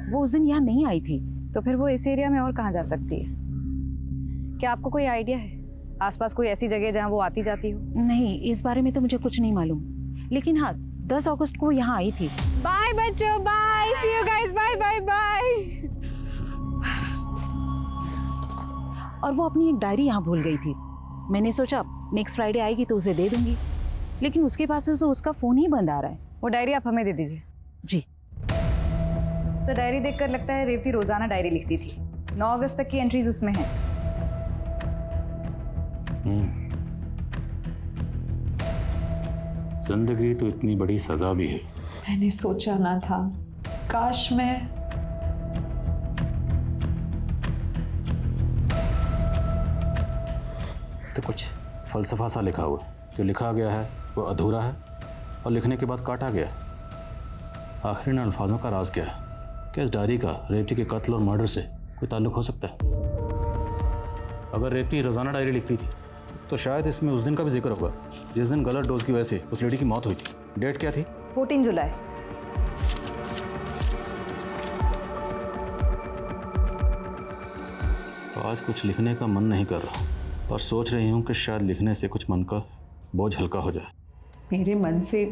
वो उस दिन यहाँ नहीं आई थी। तो फिर वो इस एरिया में और कहाँ जा सकती है? क्या आपको कोई आइडिया है आसपास कोई ऐसी जगह जहाँ वो आती जाती हो? नहीं, इस बारे में तो मुझे कुछ नहीं मालूम, लेकिन हाँ, 10 अगस्त को यहाँ आई थी। बाय बच्चों, bye, see you guys, bye bye bye. और वो अपनी एक डायरी यहाँ भूल गई थी। मैंने सोचा नेक्स्ट फ्राइडे आएगी तो उसे दे दूंगी, लेकिन उसके पास से उसका फोन ही बंद आ रहा है। वो डायरी आप हमें दे दीजिए। जी सर, डायरी देखकर लगता है रेवती रोजाना डायरी लिखती थी। 9 अगस्त तक की एंट्रीज उसमें हैं। जिंदगी तो इतनी बड़ी सजा भी है। मैंने सोचा ना था, काश मैं तो कुछ फलसफा सा लिखा हुआ, जो लिखा गया है वो अधूरा है और लिखने के बाद काटा गया है। आखिर इन अल्फाजों का राज क्या है? क्या इस डायरी का रेवती के कत्ल और मर्डर से कोई ताल्लुक हो सकता है? अगर रेवती रोजाना डायरी लिखती थी तो शायद इसमें उस दिन का भी जिक्र होगा जिस दिन गलत डोज की वजह से उस लेडी की मौत हुई थी। डेट क्या थी? 14 जुलाई। तो आज कुछ लिखने का मन नहीं कर रहा, पर सोच रही हूँ कि शायद लिखने से कुछ मन का बोझ हल्का हो जाए। मेरे मन से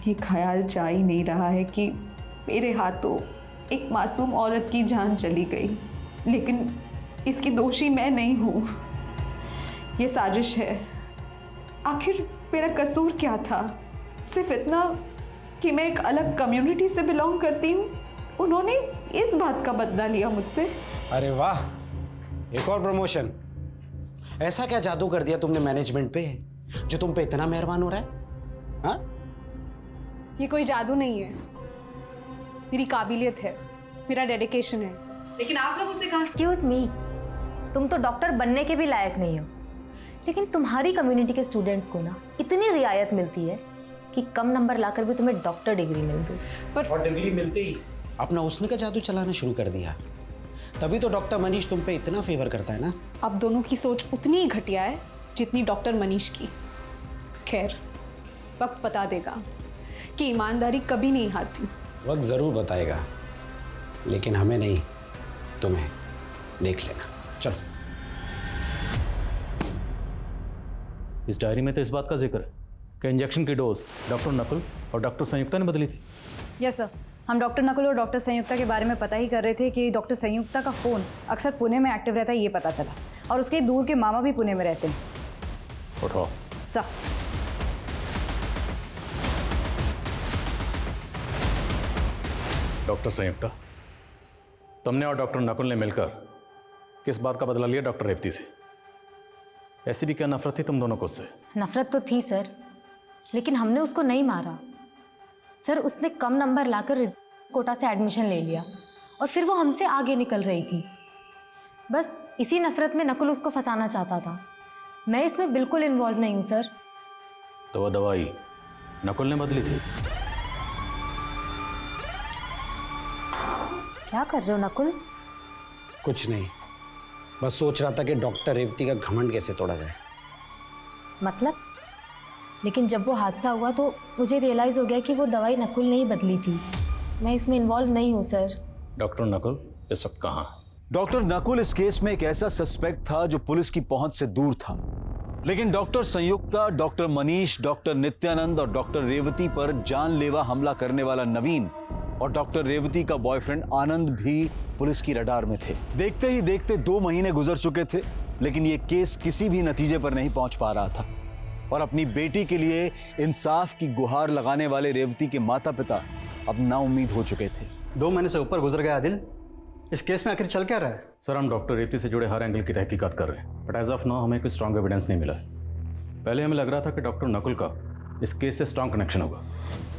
ये ख्याल जा ही नहीं रहा है कि मेरे हाथों एक मासूम औरत की जान चली गई, लेकिन इसकी दोषी मैं नहीं हूँ। ये साजिश है। आखिर मेरा कसूर क्या था? सिर्फ इतना कि मैं एक अलग कम्युनिटी से बिलोंग करती हूँ। उन्होंने इस बात का बदला लिया मुझसे। अरे वाह, एक और प्रमोशन। ऐसा क्या जादू कर दिया तुमने मैनेजमेंट पे जो तुम पे इतना मेहरबान हो रहा है? हाँ? ये कोई जादू नहीं है, मेरी काबिलियत है, मेरा डेडिकेशन है। लेकिन आप लोगों से कहा। एक्सक्यूज मी, तुम तो डॉक्टर बनने के भी लायक नहीं हो, लेकिन तुम्हारी कम्युनिटी के स्टूडेंट्स को ना इतनी रियायत मिलती है कि कम नंबर लाकर भी तुम्हें डॉक्टर डिग्री मिल गई। और डिग्री मिलते ही अपना उसने का जादू चलाना शुरू कर दिया। तभी तो डॉक्टर मनीष तुम पे इतना फेवर करता है ना। अब दोनों की सोच उतनी ही घटिया है जितनी डॉक्टर मनीष की। खैर, वक्त बता देगा कि ईमानदारी कभी नहीं हारती। वक्त जरूर बताएगा, लेकिन हमें नहीं, तुम्हें। देख लेना। चलो। इस डायरी में तो इस बात का जिक्र है कि इंजेक्शन की डोज डॉक्टर नकुल और डॉक्टर संयुक्ता ने बदली थी। यस सर, हम डॉक्टर नकुल और डॉक्टर संयुक्ता के बारे में पता ही कर रहे थे कि डॉक्टर संयुक्ता का फ़ोन अक्सर पुणे में एक्टिव रहता है, ये पता चला। और उसके दूर के मामा भी पुणे में रहते हैं। उठाओ। चा। डॉक्टर संयुक्ता, तुमने और डॉक्टर नकुल ने मिलकर किस बात का बदला लिया डॉक्टर रेवती से? ऐसी भी क्या नफरत थी तुम दोनों को उससे? नफरत तो थी सर, लेकिन हमने उसको नहीं मारा सर। उसने कम नंबर लाकर कोटा से एडमिशन ले लिया और फिर वो हमसे आगे निकल रही थी। बस इसी नफरत में नकुल उसको फंसाना चाहता था। मैं इसमें बिल्कुल इन्वॉल्व नहीं हूँ सर। तो वह दवाई नकुल ने बदली थी? क्या कर रहे हो नकुल? कुछ नहीं, बस सोच रहा था कि डॉक्टर रेवती का घमंड कैसे तोड़ा जाए। मतलब? लेकिन जब वो हादसा हुआ तो मुझे रियलाइज़ हो गया कि वो दवाई नकुल ने ही बदली थी। मैं इसमें इन्वॉल्व नहीं हूँ सर। डॉक्टर नकुल इस वक्त कहाँ? डॉक्टर नकुल इस केस में एक ऐसा सस्पेक्ट था जो पुलिस की पहुंच से दूर था, लेकिन डॉक्टर संयुक्ता, डॉक्टर मनीष, डॉक्टर नित्यानंद और डॉक्टर रेवती पर जानलेवा हमला करने वाला नवीन और डॉक्टर रेवती का बॉयफ्रेंड आनंद भी पुलिस की रडार में थे। देखते ही देखते 2 महीने गुजर चुके थे, लेकिन यह केस किसी भी नतीजे पर नहीं पहुंच पा रहा था और अपनी बेटी के लिए इंसाफ की गुहार लगाने वाले रेवती के माता पिता अब नाउम्मीद हो चुके थे। 2 महीने से ऊपर गुजर गया आदिल, इस केस में आखिर चल क्या रहा है? सर, हम डॉक्टर रेवती से जुड़े हर एंगल की तहकीकात कर रहे हैं, बट एज ऑफ नाउ हमें कोई स्ट्रॉन्ग एविडेंस नहीं मिला है। पहले हमें लग रहा था कि डॉक्टर नकुल का इस केस से स्ट्रॉन्ग कनेक्शन होगा,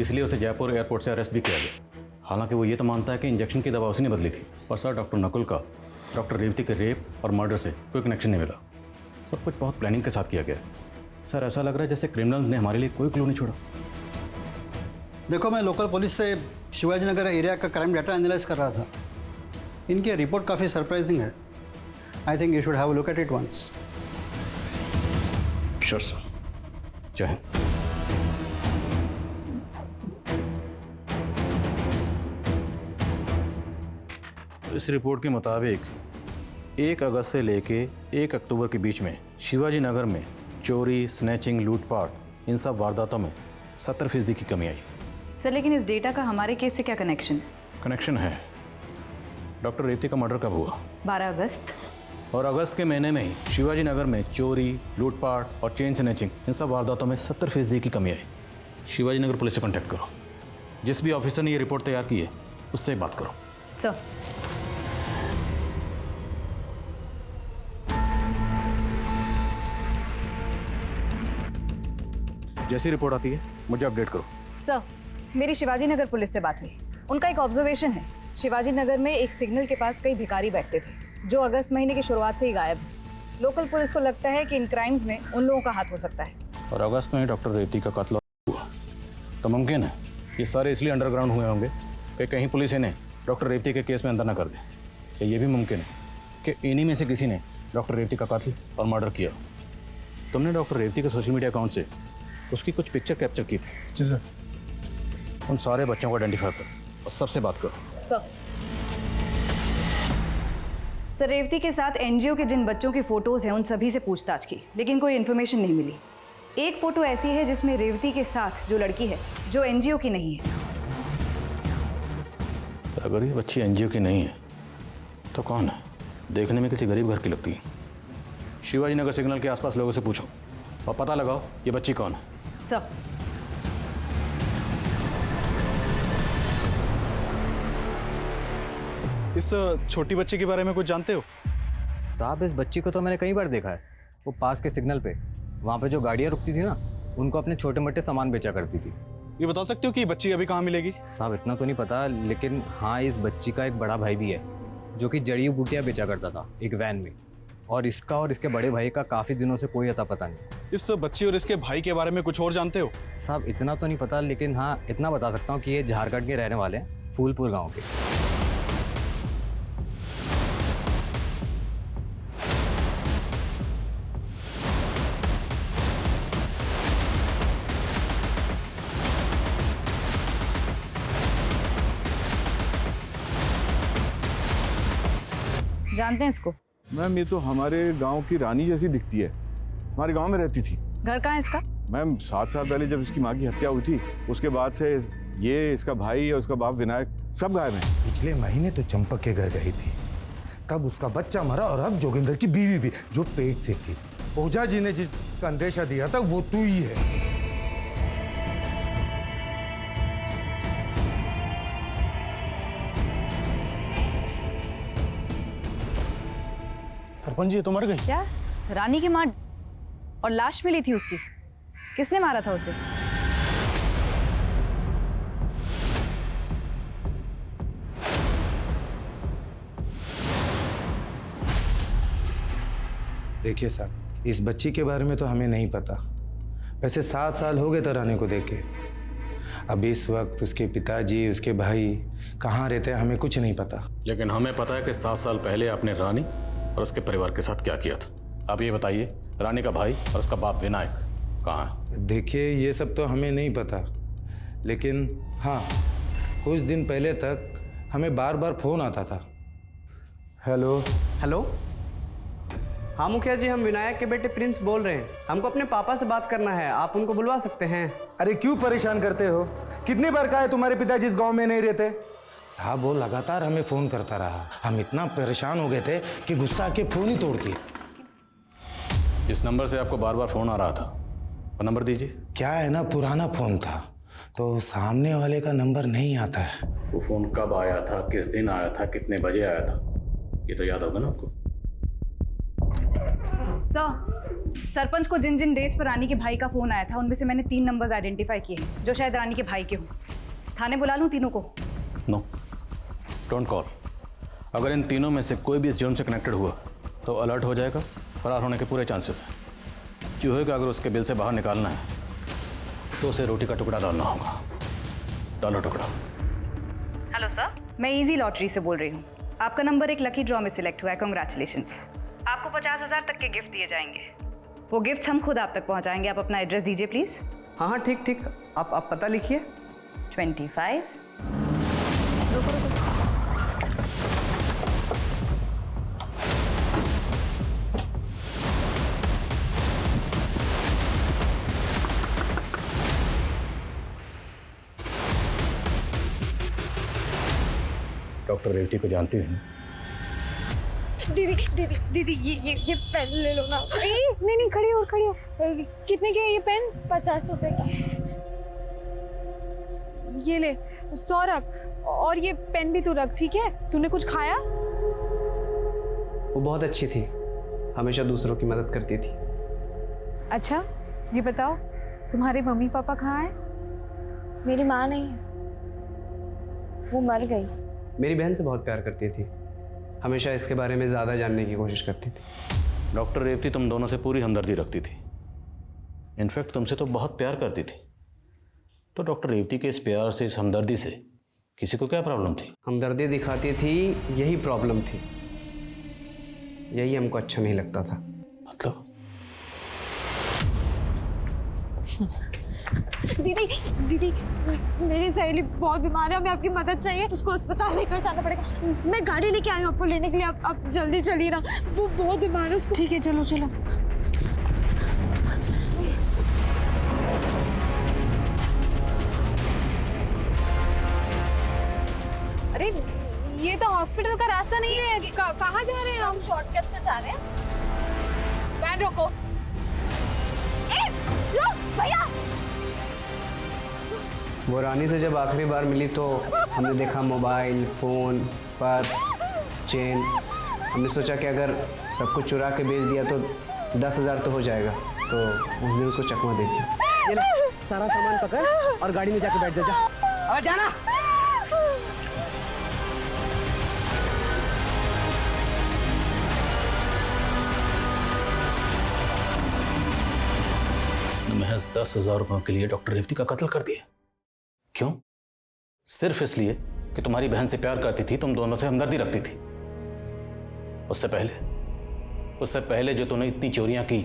इसलिए उसे जयपुर एयरपोर्ट से अरेस्ट भी किया गया। हालांकि वो ये तो मानता है कि इंजेक्शन की दवा उसी ने बदली थी। और सर, डॉक्टर नकुल का डॉक्टर रेवती के रेप और मर्डर से कोई कनेक्शन नहीं मिला। सब कुछ बहुत प्लानिंग के साथ किया गया। सर, ऐसा लग रहा है जैसे क्रिमिनल ने हमारे लिए कोई क्लू नहीं छोड़ा। देखो, मैं लोकल पुलिस से शिवाजी नगर एरिया का क्राइम डाटा एनालाइज कर रहा था। इनकी रिपोर्ट काफ़ी सरप्राइजिंग है। I think you should have a look at it once. Sure sir. जय हिंद। इस रिपोर्ट के मुताबिक 1 अगस्त से लेके 1 अक्टूबर के बीच में शिवाजी नगर में चोरी, स्नैचिंग, लूटपाट, इन सब वारदातों में 70% की कमी आई। सर लेकिन इस डेटा का हमारे केस से क्या कनेक्शन? कनेक्शन है। डॉक्टर रेवती का मर्डर कब हुआ? 12 अगस्त। और अगस्त के महीने में ही शिवाजी नगर में चोरी, लूटपाट और चेन स्नैचिंग इन सब वारदातों में 70% की कमी आई। शिवाजी नगर पुलिस से कांटेक्ट करो। जिस भी ऑफिसर ने ये रिपोर्ट तैयार की है उससे बात करो। सर। जैसी रिपोर्ट आती है मुझे अपडेट करो। सर, मेरी शिवाजी नगर पुलिस से बात हुई। उनका एक ऑब्जर्वेशन है, शिवाजी नगर में एक सिग्नल के पास कई भिखारी बैठते थे जो अगस्त महीने की शुरुआत से ही गायब है। लोकल पुलिस को लगता है कि इन क्राइम्स में उन लोगों का हाथ हो सकता है। और अगस्त में ही डॉक्टर रेवती का कत्ल हुआ तो मुमकिन है ये सारे इसलिए अंडरग्राउंड हुए होंगे कि कहीं पुलिस इन्हें डॉक्टर रेवती के केस में अंदर न कर दे। या ये भी मुमकिन है कि इन्हीं में से किसी ने डॉक्टर रेवती का कत्ल और मर्डर किया। तुमने डॉक्टर रेवती के सोशल मीडिया अकाउंट से उसकी कुछ पिक्चर कैप्चर की थी। जी सर। उन सारे बच्चों को आइडेंटिफाई करो और सबसे बात करो। सर, रेवती के साथ एनजीओ के जिन बच्चों की फोटोज हैं उन सभी से पूछताछ की, लेकिन कोई इन्फॉर्मेशन नहीं मिली। एक फोटो ऐसी है जिसमें रेवती के साथ जो लड़की है जो एनजीओ की नहीं है। तो अगर ये बच्ची एनजीओ की नहीं है तो कौन है? देखने में किसी गरीब घर की लगती है। शिवाजी नगर सिग्नल के आसपास लोगों से पूछो और पता लगाओ ये बच्ची कौन है। सर। इस छोटी बच्ची के बारे में कुछ जानते हो? साहब, इस बच्ची को तो मैंने कई बार देखा है। वो पास के सिग्नल पे, वहाँ पे जो गाड़ियाँ रुकती थी ना, उनको अपने छोटे मोटे सामान बेचा करती थी। ये बता सकते हो कि बच्ची अभी कहाँ मिलेगी? साहब, इतना तो नहीं पता, लेकिन हाँ, इस बच्ची का एक बड़ा भाई भी है जो कि जड़ी बूटियाँ बेचा करता था एक वैन में। और इसका और इसके बड़े भाई का काफ़ी दिनों से कोई अता पता नहीं। इस बच्ची और इसके भाई के बारे में कुछ और जानते हो? साहब, इतना तो नहीं पता, लेकिन हाँ इतना बता सकता हूँ कि ये झारखंड के रहने वाले हैं, फूलपुर गाँव के। जानते हैं इसको? मैम, ये तो हमारे गांव की रानी जैसी दिखती है। हमारे गांव में रहती थी। घर कहाँ है इसका? मैम, 7 साल पहले जब इसकी माँ की हत्या हुई थी उसके बाद से ये, इसका भाई और उसका बाप विनायक सब गायब हैं। पिछले महीने तो चंपक के घर गई थी, तब उसका बच्चा मरा, और अब जोगिंदर की बीवी भी जो पेट से थी। ओझा जी ने जिसका अंदेशा दिया था वो तू ही है। सरपंच जी, ये तो मर गई। क्या? रानी की माँ? और लाश मिली थी उसकी? किसने मारा था उसे? देखिए साहब, इस बच्ची के बारे में तो हमें नहीं पता। वैसे 7 साल हो गए तो रानी को देखे। अब इस वक्त उसके पिताजी, उसके भाई कहाँ रहते हैं हमें कुछ नहीं पता। लेकिन हमें पता है कि 7 साल पहले आपने रानी और उसके परिवार के साथ क्या किया था। आप ये बताइए, रानी का भाई और उसका बाप विनायक कहाँ है? देखिए, ये सब तो हमें नहीं पता, लेकिन हाँ, कुछ दिन पहले तक हमें बार बार फोन आता था। हेलो हेलो, हाँ मुखिया जी, हम विनायक के बेटे प्रिंस बोल रहे हैं। हमको अपने पापा से बात करना है, आप उनको बुलवा सकते हैं? अरे क्यों परेशान करते हो? कितनी बार कहा है तुम्हारे पिताजी इस गांव में नहीं रहते? साहब, वो लगातार हमें फोन करता रहा। हम इतना परेशान हो गए थे कि गुस्सा आके फोन ही तोड़ दिए। जिस नंबर से आपको बार बार फोन आ रहा था वो नंबर दीजिए। क्या है ना, पुराना फोन था तो सामने वाले का नंबर नहीं आता है। वो फोन कब आया था, किस दिन आया था, कितने बजे आया था, ये तो याद होगा ना आपको? सर, सरपंच को जिन जिन डेट्स पर रानी के भाई का फोन आया था उनमें से मैंने 3 नंबर्स आइडेंटिफाई किए हैं जो शायद रानी के भाई के हों। थाने बुला लूं तीनों को? No, don't call. अगर इन तीनों में से कोई भी इस जुर्म से कनेक्टेड हुआ तो अलर्ट हो जाएगा, फरार होने के पूरे चांसेस हैं। चूहे का अगर उसके बिल से बाहर निकालना है तो उसे रोटी का टुकड़ा डालना होगा। डालो टुकड़ा। हेलो सर, मैं इजी लॉटरी से बोल रही हूँ। आपका नंबर एक लकी ड्रॉ में सिलेक्ट हुआ है, कॉन्ग्रेचुलेशंस। आपको 50,000 तक के गिफ्ट दिए जाएंगे। वो गिफ्ट हम खुद आप तक पहुँचाएंगे। आप अपना एड्रेस दीजिए प्लीज़। हाँ हाँ, ठीक ठीक, आप पता लिखिए। 25। डॉक्टर रेवती को जानती थी? दीदी दीदी दीदी ये पेन ले लो ना। नहीं नहीं खड़ी हो खड़ी हो। कितने के है ये पेन? 50 रुपए के। ये ले 100 रख और ये पेन भी तू रख, ठीक है? तूने कुछ खाया? वो बहुत अच्छी थी, हमेशा दूसरों की मदद करती थी। अच्छा ये बताओ तुम्हारे मम्मी पापा कहाँ हैं? मेरी माँ नहीं है, वो मर गई। मेरी बहन से बहुत प्यार करती थी, हमेशा इसके बारे में ज़्यादा जानने की कोशिश करती थी। डॉक्टर रेवती तुम दोनों से पूरी हमदर्दी रखती थी, इनफैक्ट तुमसे तो बहुत प्यार करती थी। तो डॉक्टर रेवती के इस प्यार से, इस हमदर्दी से किसी को क्या प्रॉब्लम थी? हमदर्दी दिखाती थी, यही प्रॉब्लम थी, यही हमको अच्छा नहीं लगता था। मतलब? दीदी दीदी मेरी सहेली बहुत बीमार है, हमें आपकी मदद चाहिए, उसको अस्पताल लेकर जाना पड़ेगा। मैं गाड़ी लेके आई हूँ आपको लेने के लिए, आप जल्दी चलिए ना, वो बहुत बीमार है उसको। ठीक है चलो चलो। अरे ये तो हॉस्पिटल का रास्ता नहीं है, कहाँ जा रहे हैं हम? शॉर्टकट से जा रहे हैं। वैन रोको। भैया वो रानी से जब आखिरी बार मिली तो हमने देखा मोबाइल, फ़ोन, पर्स, चेन। हमने सोचा कि अगर सब कुछ चुरा के बेच दिया तो 10,000 तो हो जाएगा, तो उस दिन उसको चकमा दे दिया। ये ले, सारा सामान पकड़ और गाड़ी में जाके बैठ जा। अब जाना। महज 10,000 रुपयों के लिए डॉक्टर रेवती का कत्ल कर दिया। क्यों? सिर्फ इसलिए कि तुम्हारी बहन से प्यार करती थी, तुम दोनों से हमदर्दी रखती थी। उससे पहले जो तूने इतनी चोरियां की,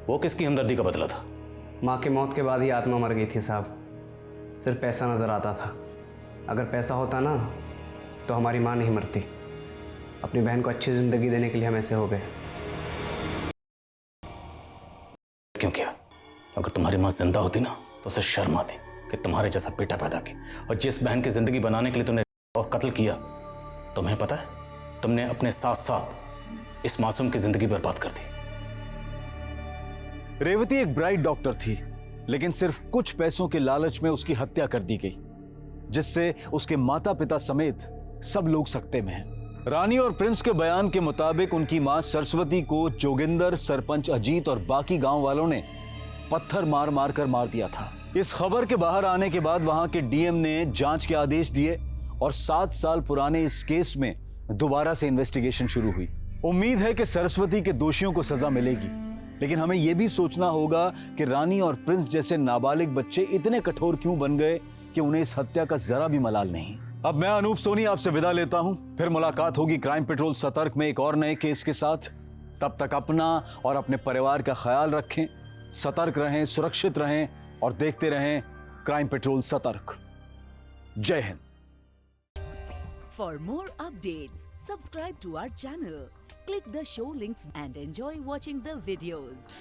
वो किसकी हमदर्दी का बदला था? माँ की मौत के बाद ही आत्मा मर गई थी साहब, सिर्फ पैसा नजर आता था। अगर पैसा होता ना तो हमारी माँ नहीं मरती। अपनी बहन को अच्छी जिंदगी देने के लिए हम ऐसे हो गए। क्यों किया? अगर तुम्हारी माँ जिंदा होती ना तो उसे शर्म आती कि तुम्हारे जैसा बेटा पैदा किया, और जिस बहन की जिंदगी बनाने के लिए तुमने और कत्ल किया, तुम्हें पता है तुमने अपने साथ साथ इस मासूम की जिंदगी बर्बाद कर दी। रेवती एक ब्राइट डॉक्टर थी, लेकिन सिर्फ कुछ पैसों के लालच में उसकी हत्या कर दी गई, जिससे उसके माता पिता समेत सब लोग सकते में हैं। रानी और प्रिंस के बयान के मुताबिक उनकी मां सरस्वती को जोगिंदर, सरपंच अजीत और बाकी गांव वालों ने पत्थर मार मार कर मार दिया था। इस खबर के बाहर आने के बाद वहां के डीएम ने जांच के आदेश दिए और 7 साल पुराने इस केस में दोबारा से इन्वेस्टिगेशन शुरू हुई। उम्मीद है कि सरस्वती के दोषियों को सजा मिलेगी, लेकिन हमें यह भी सोचना होगा कि रानी और प्रिंस जैसे नाबालिग बच्चे इतने कठोर क्यों बन गए कि उन्हें इस हत्या का जरा भी मलाल नहीं। अब मैं अनूप सोनी आपसे विदा लेता हूं, फिर मुलाकात होगी क्राइम पेट्रोल सतर्क में एक और नए केस के साथ। तब तक अपना और अपने परिवार का ख्याल रखें, सतर्क रहें, सुरक्षित रहें और देखते रहें क्राइम पेट्रोल सतर्क। जय Hind. For more updates, subscribe to our channel, click the show links and enjoy watching the videos.